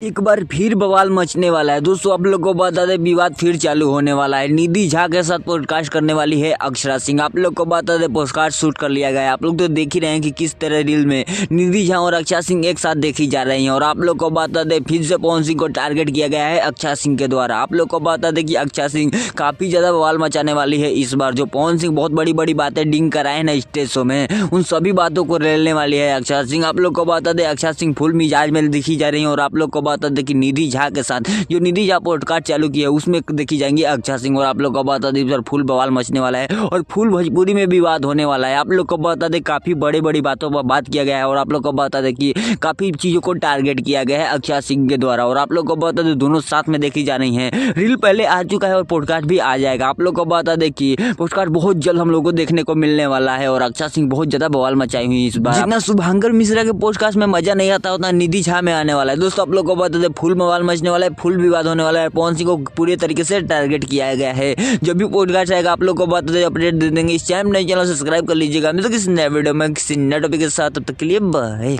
एक बार फिर बवाल मचने वाला है दोस्तों। आप लोग को बता दें, विवाद फिर चालू होने वाला है। निधि झा के साथ पॉडकास्ट करने वाली है अक्षरा सिंह। आप लोग को बता दें, पॉडकास्ट शूट कर लिया गया है। आप लोग तो देख ही रहे हैं कि किस तरह रील में निधि झा और अक्षरा सिंह एक साथ देखी जा रही हैं। और आप लोग को बता दें, फिर से पवन सिंह को टारगेट किया गया है अक्षरा सिंह के द्वारा। आप लोग को बता दें कि अक्षरा सिंह काफी ज्यादा बवाल मचाने वाली है इस बार। जो पवन सिंह बहुत बड़ी बड़ी बातें डिंग कराए ना स्टेज शो में, उन सभी बातों को रेलने वाली है अक्षरा सिंह। आप लोग को बता दें, अक्षरा सिंह फुल मिजाज में दिखी जा रही है। और आप लोग को बता दें कि निधि झा के साथ जो निधि झा पॉडकास्ट चालू किया है उसमें देखी जाएंगी अक्षरा सिंह। और आप लोग को बता दें, सर फुल बवाल मचने वाला है और फुल भोजपुरी में विवाद होने वाला है। आप लोग को बता दें, काफी बड़ी बड़ी बातों पर बात किया गया है। और आप लोग को बता दें कि काफी चीजों को टारगेट किया गया है अक्षरा सिंह के द्वारा। और आप लोग को बता दें, दोनों साथ में देखी जा रही है। रील पहले आ चुका है और पॉडकास्ट भी आ जाएगा। आप लोग को बता दें कि पॉडकास्ट बहुत जल्द हम लोग को देखने को मिलने वाला है। और अक्षरा सिंह बहुत ज्यादा बवाल मचाई हुई इस बार। जितना शुभांकर मिश्रा के पॉडकास्ट में मजा नहीं आता, उतना निधि झा में आने वाला है दोस्तों। आप लोग को बता दें, फुल बवाल मचने वाला है, फुल विवाद होने वाला है। पवन सिंह को पूरे तरीके से टारगेट किया गया है। जब भी पॉडकास्ट आएगा आप लोग को बता दें, अपडेट दे देंगे। इस चैनल सब्सक्राइब कर लीजिएगा। मैं तो किसी नए वीडियो में किसी नए टॉपिक के साथ, तब तक के लिए बाय।